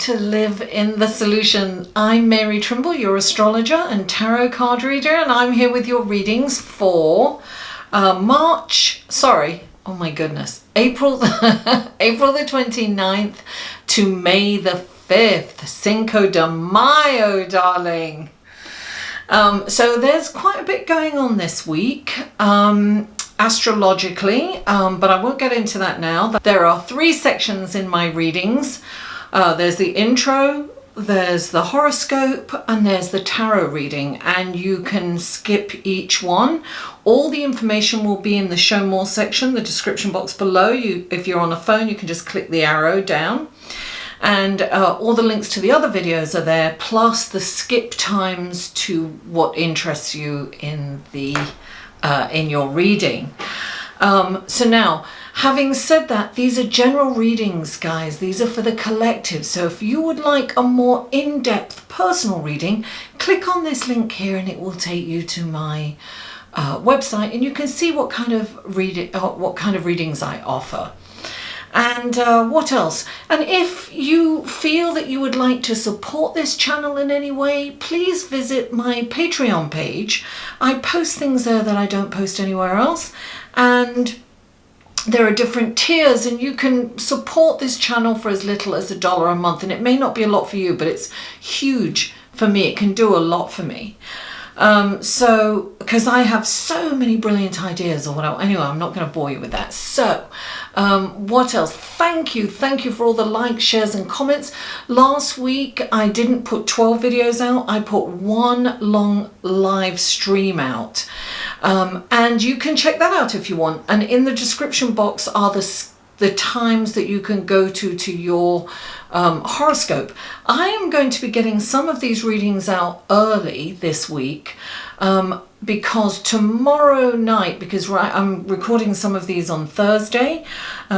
to live in the solution. I'm Mary Trimble, your astrologer and tarot card reader, and I'm here with your readings for April the 29th to May the 5th. Cinco de Mayo, darling. So there's quite a bit going on this week. Astrologically, but I won't get into that now. There are 3 sections in my readings. There's the intro, there's the horoscope, and there's the tarot reading, and you can skip each one. All the information will be in the show more section, the description box below. If you're on a phone, you can just click the arrow down, and all the links to the other videos are there, plus the skip times to what interests you in the in your reading. So now, having said that, these are general readings, guys. These are for the collective. So if you would like a more in-depth personal reading, click on this link here and it will take you to my website, and you can see what kind of readings I offer. And what else? And if you feel that you would like to support this channel in any way, please visit my Patreon page. I post things there that I don't post anywhere else. And there are different tiers, and you can support this channel for as little as $1 a month. And it may not be a lot for you, but it's huge for me. It can do a lot for me. So, because I have so many brilliant ideas or whatever. Anyway, I'm not going to bore you with that. So, what else? Thank you for all the likes, shares and comments. Last week, I didn't put 12 videos out. I put one long live stream out. And you can check that out if you want. And in the description box are the times that you can go to your horoscope. I am going to be getting some of these readings out early this week because tomorrow night, I'm recording some of these on Thursday,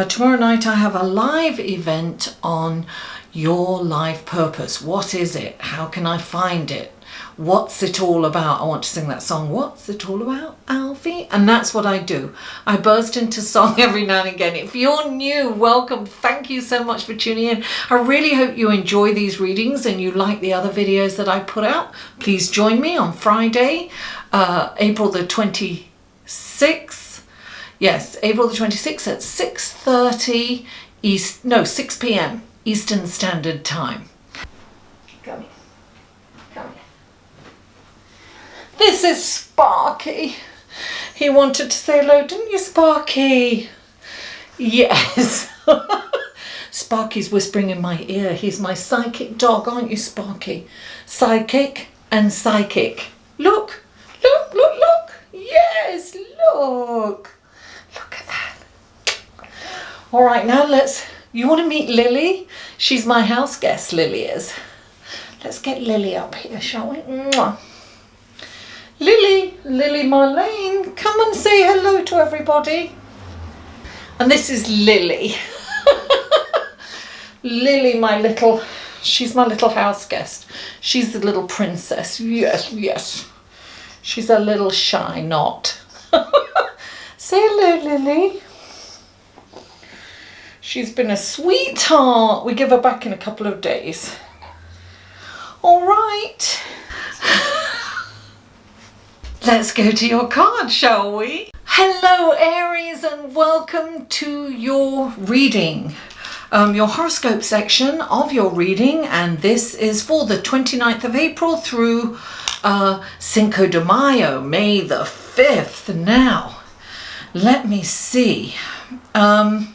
tomorrow night I have a live event on your life purpose. What is it? How can I find it? What's it all about? I want to sing that song, What's It All About, Alfie? And that's what I do. I burst into song every now and again. If you're new, welcome. Thank you so much for tuning in. I really hope you enjoy these readings and you like the other videos that I put out. Please join me on Friday, April the 26th. Yes, April the 26th at 6 p.m. Eastern Standard Time. Come here. Come here. This is Sparky. He wanted to say hello, didn't you, Sparky? Yes. Sparky's whispering in my ear. He's my psychic dog, aren't you, Sparky? Psychic and psychic. Look, look, look, look. Yes, look. Look at that. All right, now you want to meet Lily? She's my house guest, Lily is. Let's get Lily up here, shall we? Mwah. Lily Marlene, come and say hello to everybody. And this is Lily. Lily, she's my little house guest. She's the little princess. Yes, yes. She's a little shy knot. Say hello, Lily. She's been a sweetheart. We give her back in a couple of days. All right. Let's go to your card, shall we? Hello, Aries, and welcome to your reading. Your horoscope section of your reading, and this is for the 29th of April through Cinco de Mayo, May the 5th. Now, let me see. Now,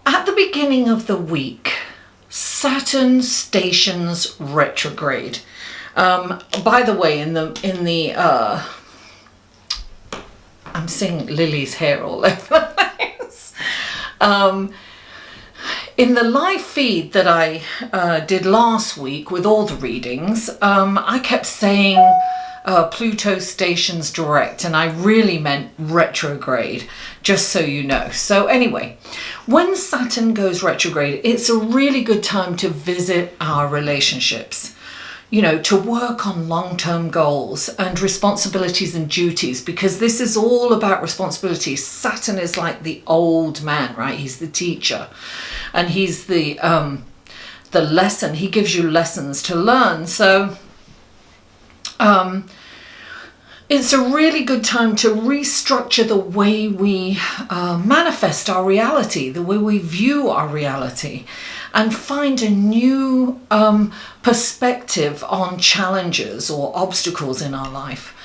at the beginning of the week, Saturn stations retrograde. By the way, I'm seeing Lily's hair all over the place. In the live feed that I did last week with all the readings, I kept saying Pluto stations direct, and I really meant retrograde, just so you know. So anyway, when Saturn goes retrograde, it's a really good time to visit our relationships. to work on long-term goals and responsibilities and duties, because this is all about responsibility. Saturn is like the old man, right? He's the teacher, and he's the lesson. He gives you lessons to learn. So it's a really good time to restructure the way we manifest our reality, the way we view our reality, and find a new perspective on challenges or obstacles in our life.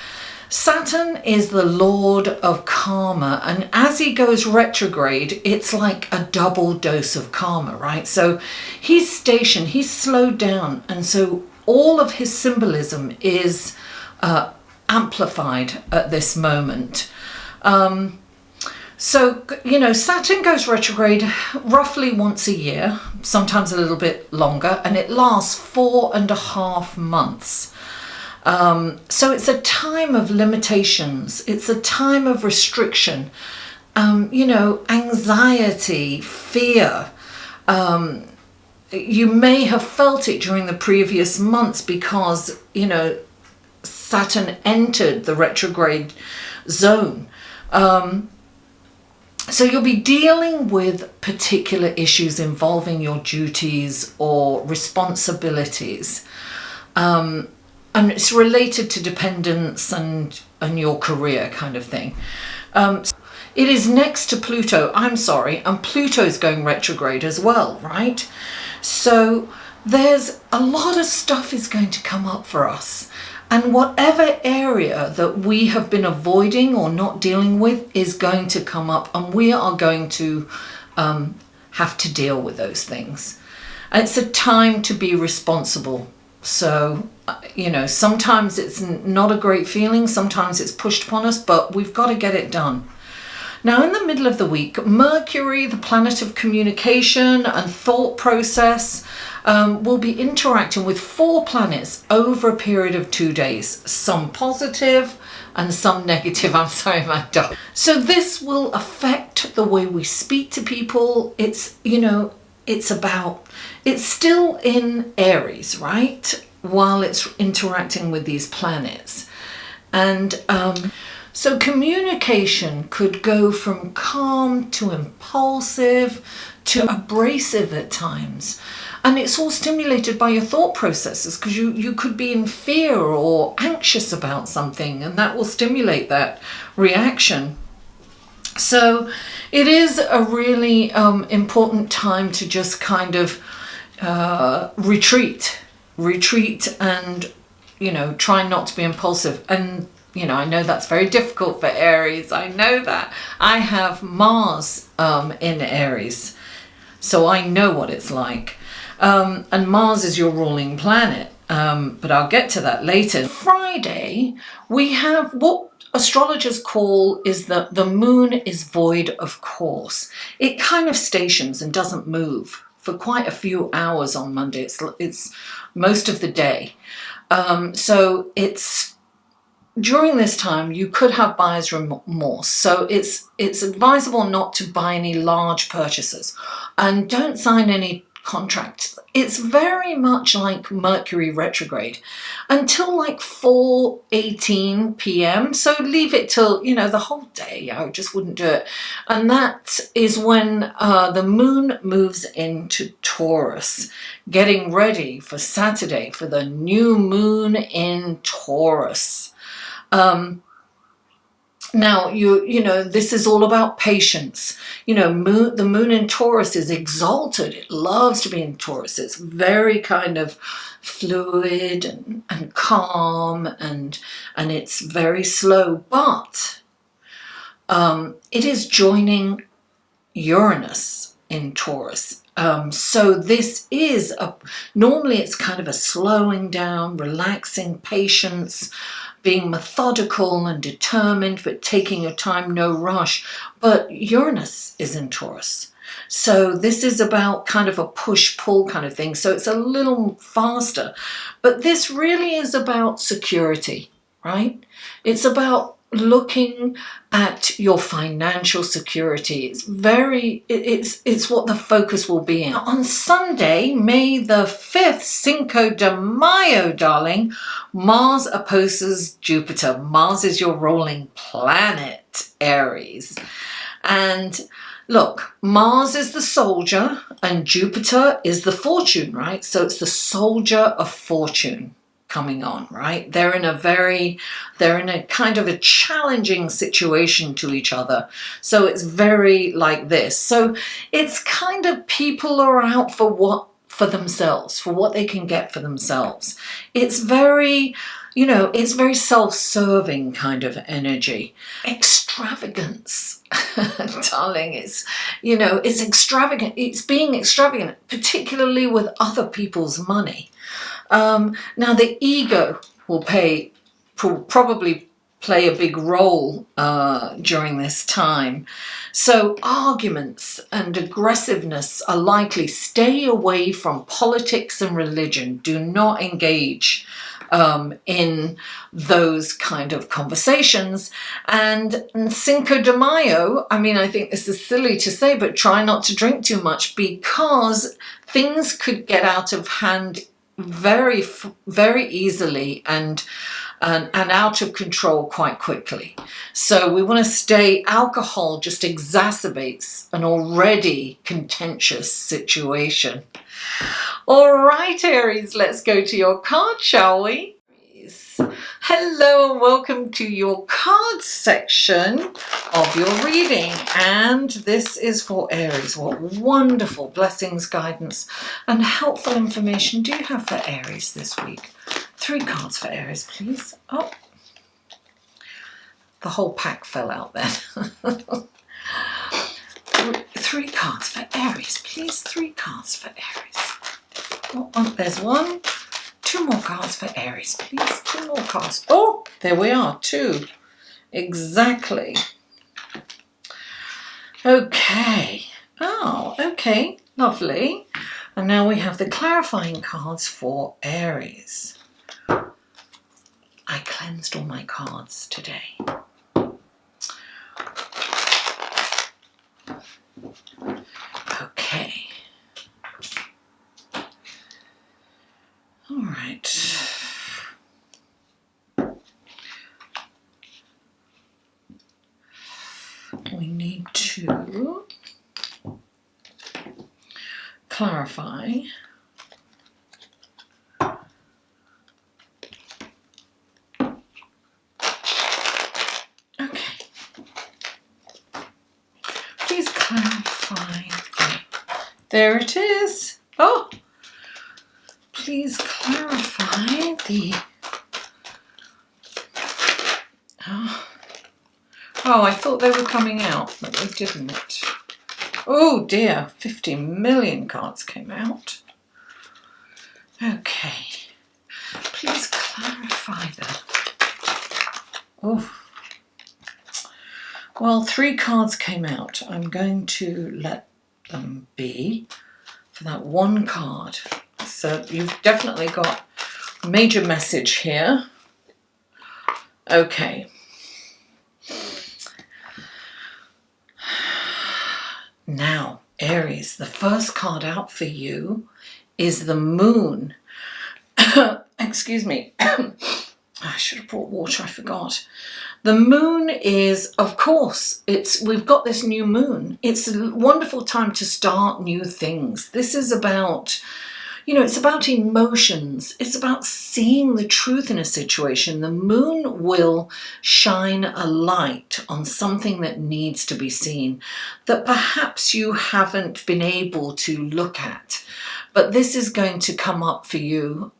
Saturn is the lord of karma, and as he goes retrograde, it's like a double dose of karma, right? So he's stationed, he's slowed down, and so all of his symbolism is amplified at this moment. So, Saturn goes retrograde roughly once a year, sometimes a little bit longer, and it lasts 4.5 months. So it's a time of limitations. It's a time of restriction, anxiety, fear. You may have felt it during the previous months because, Saturn entered the retrograde zone. So you'll be dealing with particular issues involving your duties or responsibilities. And it's related to dependence and your career kind of thing. It is next to Pluto, and Pluto's going retrograde as well, right? So there's a lot of stuff is going to come up for us. And whatever area that we have been avoiding or not dealing with is going to come up, and we are going to have to deal with those things. And it's a time to be responsible. So, sometimes it's not a great feeling, sometimes it's pushed upon us, but we've got to get it done. Now, in the middle of the week, Mercury, the planet of communication and thought process, will be interacting with 4 planets over a period of 2 days, some positive and some negative. I'm sorry, my dog. So this will affect the way we speak to people. It's still in Aries, right? While it's interacting with these planets. And so communication could go from calm to impulsive to abrasive at times. And it's all stimulated by your thought processes, because you could be in fear or anxious about something, and that will stimulate that reaction. So it is a really important time to just kind of retreat and, try not to be impulsive. And, I know that's very difficult for Aries. I know that. I have Mars in Aries, so I know what it's like. And Mars is your ruling planet, but I'll get to that later. Friday, we have what astrologers call is that the moon is void of course. It kind of stations and doesn't move for quite a few hours on Monday. It's most of the day. So it's during this time you could have buyer's remorse. So it's advisable not to buy any large purchases and don't sign any contract. It's very much like Mercury retrograde until like 4:18 p.m. So leave it till, the whole day. I just wouldn't do it. And that is when the moon moves into Taurus, getting ready for Saturday for the new moon in Taurus. Now, this is all about patience. The moon in Taurus is exalted. It loves to be in Taurus. It's very kind of fluid and calm, and it's very slow. But it is joining Uranus in Taurus. So this is normally it's kind of a slowing down, relaxing, patience, being methodical and determined, but taking your time, no rush. But Uranus is in Taurus. So this is about kind of a push-pull kind of thing. So it's a little faster. But this really is about security, right? It's about looking at your financial security. It's what the focus will be in. On Sunday, May the 5th, Cinco de Mayo, darling, Mars opposes Jupiter. Mars is your ruling planet, Aries. And look, Mars is the soldier and Jupiter is the fortune, right? So it's the soldier of fortune coming on, right? They're in a kind of a challenging situation to each other. So it's very like this. So it's kind of people are out for themselves, for what they can get for themselves. It's very, it's very self-serving kind of energy. Extravagance, darling, it's extravagant. It's being extravagant, particularly with other people's money. Now the ego will probably play a big role during this time. So arguments and aggressiveness are likely. Stay away from politics and religion. Do not engage in those kind of conversations. And Cinco de Mayo, I think this is silly to say, but try not to drink too much, because things could get out of hand very, very easily and out of control quite quickly. So we want to stay. Alcohol just exacerbates an already contentious situation. All right, Aries, let's go to your card, shall we? Hello and welcome to your cards section of your reading. And this is for Aries. What wonderful blessings, guidance and helpful information do you have for Aries this week? 3 cards for Aries, please. Oh, the whole pack fell out then. 3 cards for Aries, please. 3 cards for Aries. Oh, there's 1. 2 more cards for Aries, please. 2 more cards. Oh, there we are. 2. Exactly. Okay. Oh, okay. Lovely. And now we have the clarifying cards for Aries. I cleansed all my cards today. Okay. All right. We need to clarify please clarify. There it is. Oh, please clarify the... Oh, I thought they were coming out, but they didn't. Oh dear, 50 million cards came out. Okay, please clarify that. Oh, well, 3 cards came out. I'm going to let them be for that 1 card. So you've definitely got a major message here. Okay. Now, Aries, the first card out for you is the Moon. Excuse me. I should have brought water, I forgot. The Moon is, of course, we've got this new moon. It's a wonderful time to start new things. This is about, it's about emotions. It's about seeing the truth in a situation. The moon will shine a light on something that needs to be seen, that perhaps you haven't been able to look at. But this is going to come up for you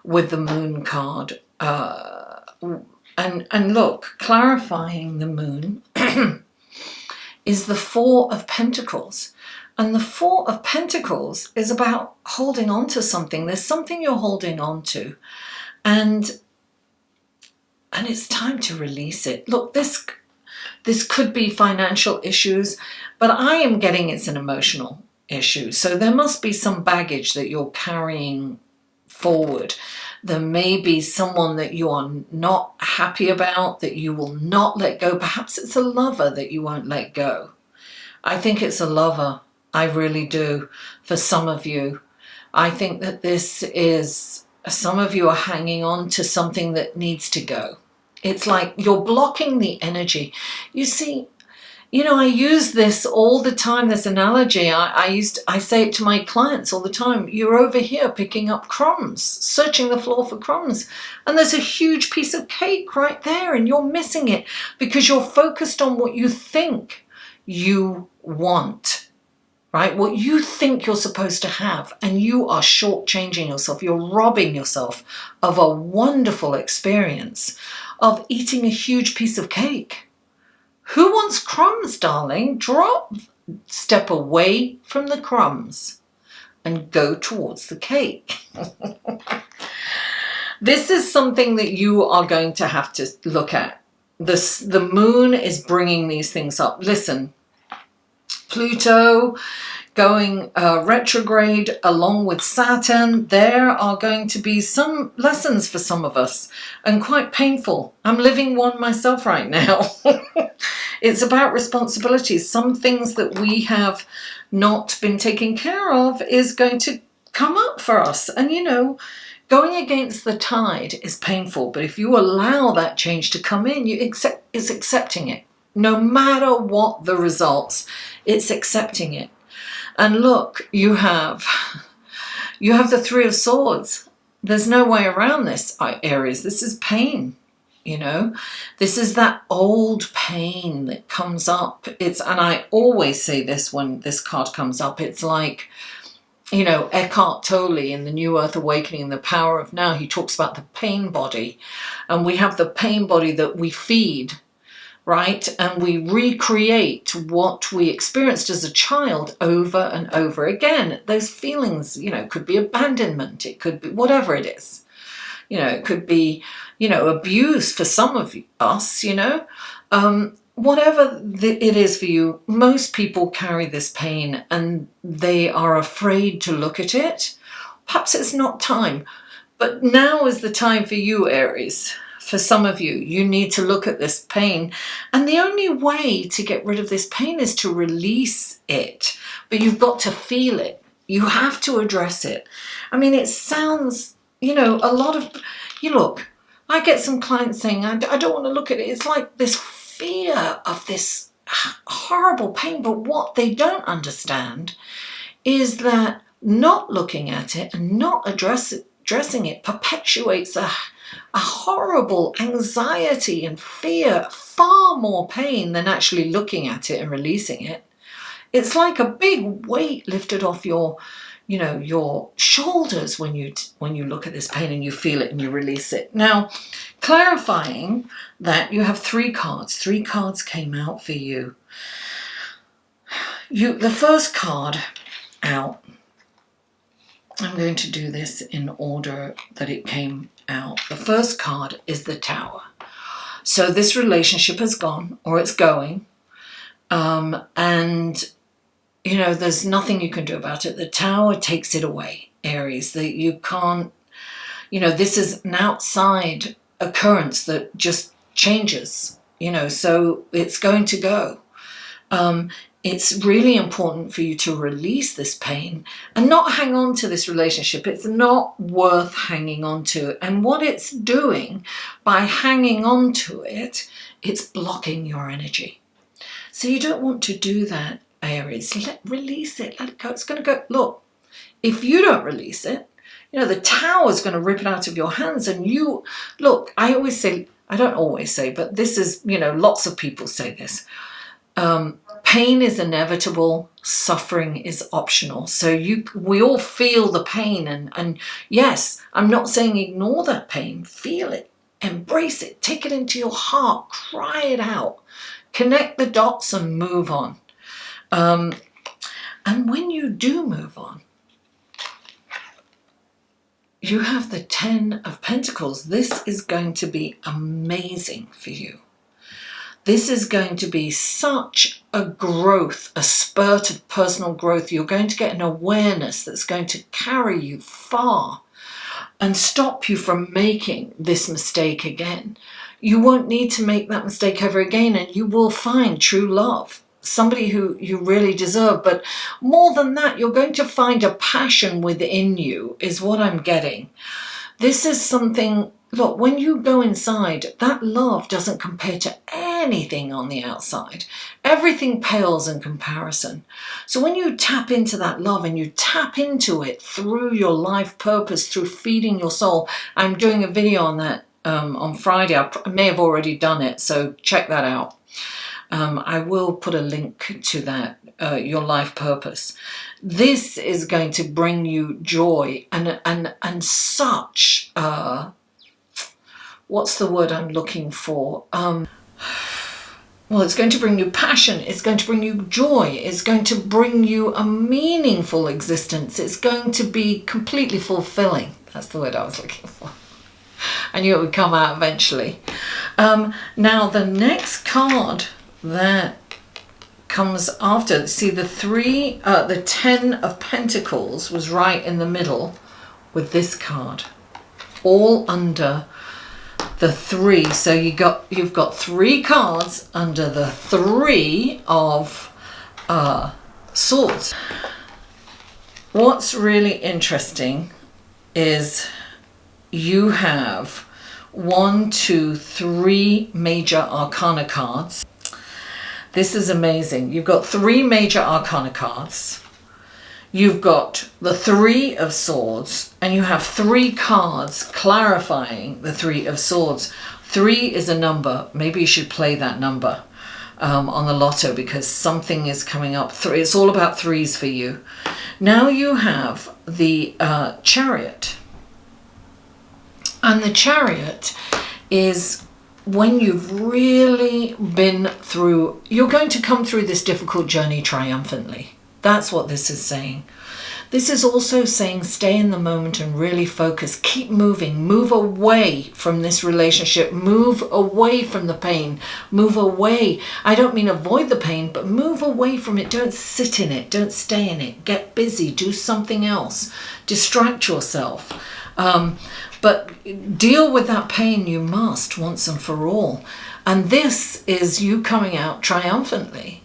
with the Moon card. And look, clarifying the Moon is the 4 of Pentacles. And the 4 of Pentacles is about holding on to something. There's something you're holding on to. And it's time to release it. Look, this could be financial issues, but I am getting it's an emotional issue. So there must be some baggage that you're carrying forward There may be someone that you are not happy about, that you will not let go. Perhaps it's a lover that you won't let go. I think it's a lover. I really do. For some of you, I think that this is, some of you are hanging on to something that needs to go. It's like you're blocking the energy. You see, I use this all the time, this analogy. I say it to my clients all the time. You're over here picking up crumbs, searching the floor for crumbs. And there's a huge piece of cake right there and you're missing it because you're focused on what you think you want, right? What you think you're supposed to have. And you are shortchanging yourself. You're robbing yourself of a wonderful experience of eating a huge piece of cake. Who wants crumbs, darling? Step away from the crumbs and go towards the cake. This is something that you are going to have to look at. The moon is bringing these things up. Listen, Pluto going retrograde along with Saturn, there are going to be some lessons for some of us and quite painful. I'm living one myself right now. It's about responsibilities. Some things that we have not been taking care of is going to come up for us. And going against the tide is painful, but if you allow that change to come in, it's accepting it. No matter what the results, it's accepting it. And look, you have the Three of Swords. There's no way around this, Aries. This is pain, This is that old pain that comes up. And I always say this when this card comes up. It's like, Eckhart Tolle in The New Earth Awakening, The Power of Now, he talks about the pain body. And we have the pain body that we feed, right? And we recreate what we experienced as a child over and over again. Those feelings, could be abandonment. It could be whatever it is. It could be, abuse for some of us, whatever it is for you. Most people carry this pain and they are afraid to look at it. Perhaps it's not time, but now is the time for you, Aries. For some of you, you need to look at this pain. And the only way to get rid of this pain is to release it. But you've got to feel it. You have to address it. I mean, it sounds, a lot of, look, I get some clients saying, I don't want to look at it. It's like this fear of this horrible pain. But what they don't understand is that not looking at it and not addressing it perpetuates a horrible anxiety and fear, far more pain than actually looking at it and releasing it. It's like a big weight lifted off your shoulders when you look at this pain and you feel it and you release it. Now, clarifying that, you have 3 cards. 3 cards came out for you. The first card out, I'm going to do this in order that it came out. The first card is the Tower. So this relationship has gone, or it's going, and there's nothing you can do about it. The Tower takes it away, Aries. That you can't, this is an outside occurrence that just changes, so it's going to go. It's really important for you to release this pain and not hang on to this relationship. It's not worth hanging on to. And what it's doing by hanging on to it, it's blocking your energy. So you don't want to do that, Aries. Release it. Let it go. It's going to go. Look, if you don't release it, the Tower is going to rip it out of your hands. And look, I always say, I don't always say, but this is, lots of people say this. Pain is inevitable, suffering is optional. So we all feel the pain, and yes, I'm not saying ignore that pain. Feel it, embrace it, take it into your heart, cry it out, connect the dots and move on. And when you do move on, you have the 10 of Pentacles. This is going to be amazing for you. This is going to be such a growth, a spurt of personal growth. You're going to get an awareness that's going to carry you far. and stop you from making this mistake again. You won't need to make that mistake ever again, and you will find true love, somebody who you really deserve. But more than that, you're going to find a passion within you, is what I'm getting. This is something, look, when you go inside, that love doesn't compare to anything on the outside. Everything pales in comparison. So when you tap into that love and you tap into it through your life purpose, through feeding your soul, I'm doing a video on that on Friday. I may have already done it, so check that out. I will put a link to that, your life purpose. This is going to bring you joy and such, what's the word I'm looking for? Well, it's going to bring you passion. It's going to bring you joy. It's going to bring you a meaningful existence. It's going to be completely fulfilling. That's the word I was looking for. I knew it would come out eventually. Now, the next card that comes after, see, the 10 of Pentacles was right in the middle with this card, all under the 3. So you've got 3 cards under the 3 of Swords. What's really interesting is you have 1, 2, 3 major arcana cards. This is amazing. You've got 3 major arcana cards. You've got the 3 of Swords, and you have 3 cards clarifying the 3 of Swords. 3 is a number. Maybe you should play that number on the lotto, because something is coming up. It's all about 3s for you. Now you have the Chariot. And the Chariot is when you've really been through, you're going to come through this difficult journey triumphantly. That's what this is saying. This is also saying stay in the moment and really focus. Keep moving. Move away from this relationship. Move away from the pain. Move away. I don't mean avoid the pain, but move away from it. Don't sit in it. Don't stay in it. Get busy. Do something else. Distract yourself. But deal with that pain you must once and for all. And this is you coming out triumphantly.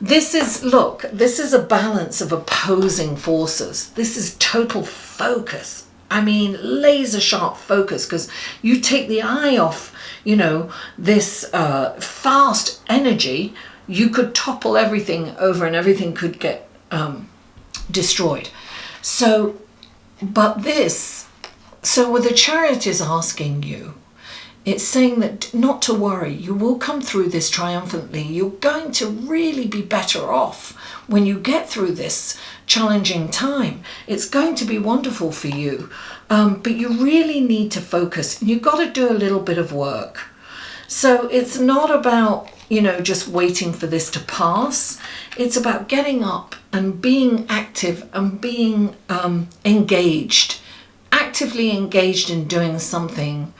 This is a balance of opposing forces. This is total focus. I mean, laser sharp focus, because you take the eye off, this fast energy, you could topple everything over and everything could get destroyed. So what the Chariot is asking you, it's saying that not to worry, you will come through this triumphantly. You're going to really be better off when you get through this challenging time. It's going to be wonderful for you, but you really need to focus. You've got to do a little bit of work. So it's not about, just waiting for this to pass. It's about getting up and being active and being engaged, actively engaged in doing something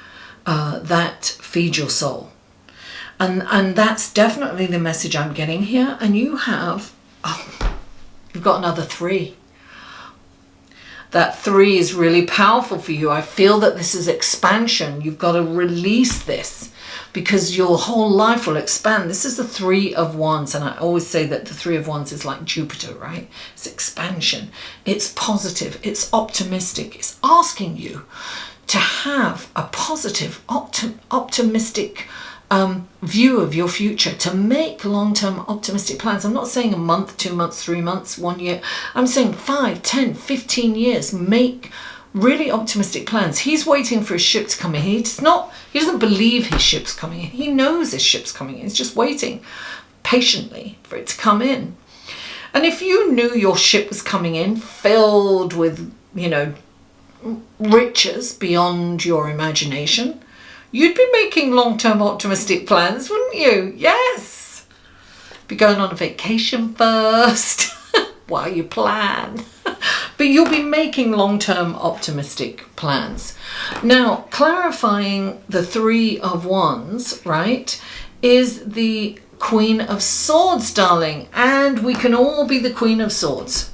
that feeds your soul. And that's definitely the message I'm getting here. And you've got another 3. That 3 is really powerful for you. I feel that this is expansion. You've got to release this, because your whole life will expand. This is the 3 of Wands, and I always say that the 3 of Wands is like Jupiter, right? It's expansion. It's positive. It's optimistic. It's asking you to have a positive, optimistic view of your future, to make long-term optimistic plans. I'm not saying a month, 2 months, 3 months, 1 year. I'm saying 5, 10, 15 years. Make really optimistic plans. He's waiting for his ship to come in. He doesn't believe his ship's coming in. He knows his ship's coming in. He's just waiting patiently for it to come in. And if you knew your ship was coming in filled with, riches beyond your imagination, you'd be making long-term optimistic plans, wouldn't you? Yes. Be going on a vacation first while you plan. But you'll be making long-term optimistic plans. Now, clarifying the 3 of Wands, right, is the Queen of Swords, darling. And we can all be the Queen of Swords.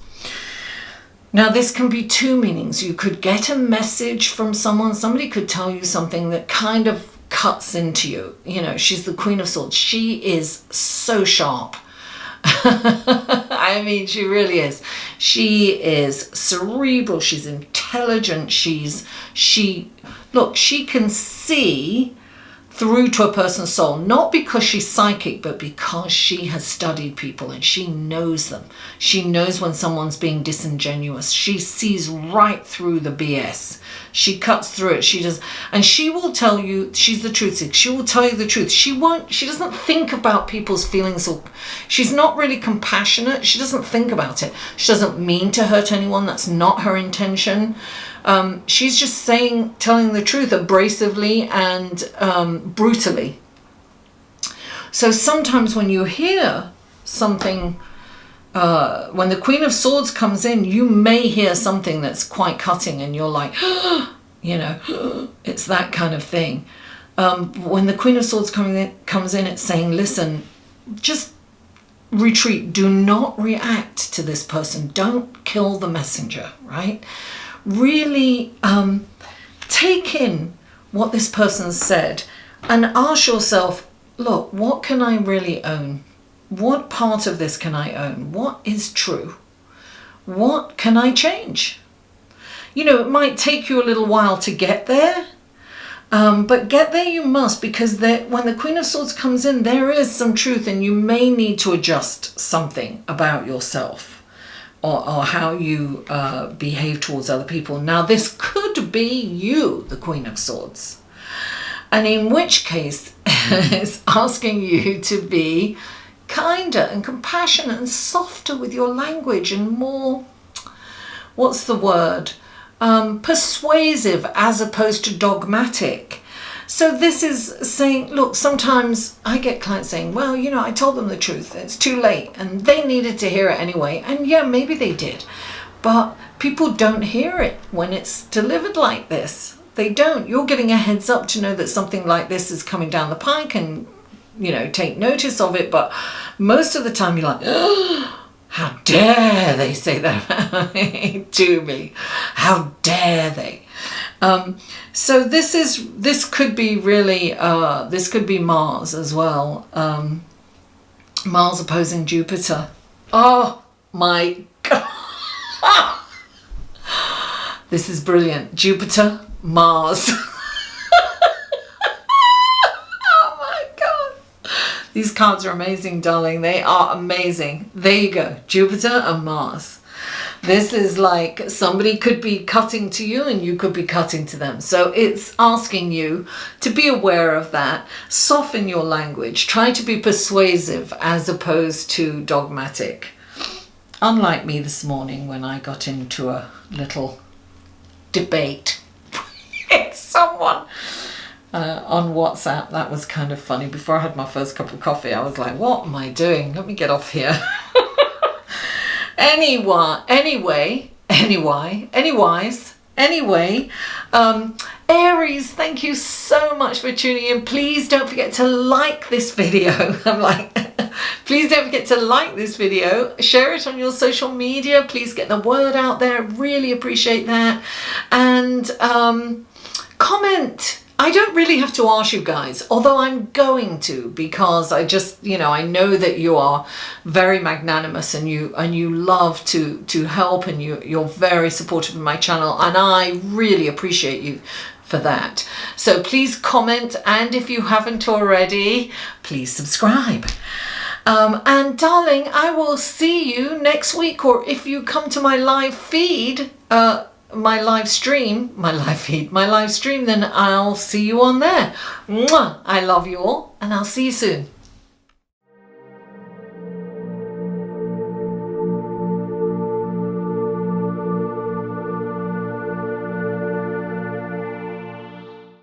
Now, this can be two meanings. You could get a message from someone. Somebody could tell you something that kind of cuts into you. You know, she's the Queen of Swords. She is so sharp. I mean, she really is. She is cerebral. She's intelligent. She can see through to a person's soul, not because she's psychic, but because she has studied people and she knows them. She knows when someone's being disingenuous. She sees right through the BS. She cuts through it. She does, and she will tell you, she's the truth seeker. She will tell you the truth. She doesn't think about people's feelings, or she's not really compassionate. She doesn't think about it. She doesn't mean to hurt anyone. That's not her intention. She's just telling the truth abrasively and brutally. So sometimes when you hear something, when the Queen of Swords comes in, you may hear something that's quite cutting and you're like, you know, it's that kind of thing. When the Queen of Swords comes in, it's saying, listen, just retreat. Do not react to this person. Don't kill the messenger, right? Really take in what this person said and ask yourself, look, what can I really own? What part of this can I own? What is true? What can I change? You know, it might take you a little while to get there, but get there you must, because when the Queen of Swords comes in, there is some truth and you may need to adjust something about yourself. Or how you behave towards other people. Now, this could be you, the Queen of Swords. And in which case, it's asking you to be kinder and compassionate and softer with your language and more, what's the word? Persuasive as opposed to dogmatic. So this is saying, look, sometimes I get clients saying, well, you know, I told them the truth. It's too late. And they needed to hear it anyway. And yeah, maybe they did. But people don't hear it when it's delivered like this. They don't. You're getting a heads up to know that something like this is coming down the pike and, you know, take notice of it. But most of the time you're like, oh, how dare they say that to me? How dare they? So this could be really, this could be Mars as well. Mars opposing Jupiter. Oh my God. This is brilliant. Jupiter, Mars. Oh my God. These cards are amazing, darling. They are amazing. There you go. Jupiter and Mars. This is like somebody could be cutting to you and you could be cutting to them. So it's asking you to be aware of that. Soften your language. Try to be persuasive as opposed to dogmatic. Unlike me this morning when I got into a little debate with someone on WhatsApp. That was kind of funny. Before I had my first cup of coffee, I was like, what am I doing? Let me get off here. Anyway, Aries, thank you so much for tuning in. Please don't forget to like this video. Please don't forget to like this video, share it on your social media. Please get the word out there. Really appreciate that. And comment. I don't really have to ask you guys, although I'm going to, because I just, you know, I know that you are very magnanimous and you love to help, and you're very supportive of my channel, and I really appreciate you for that. So please comment, and if you haven't already, please subscribe. And darling, I will see you next week, or if you come to my live feed, my live stream, then I'll see you on there. Mwah! I love you all, and I'll see you soon.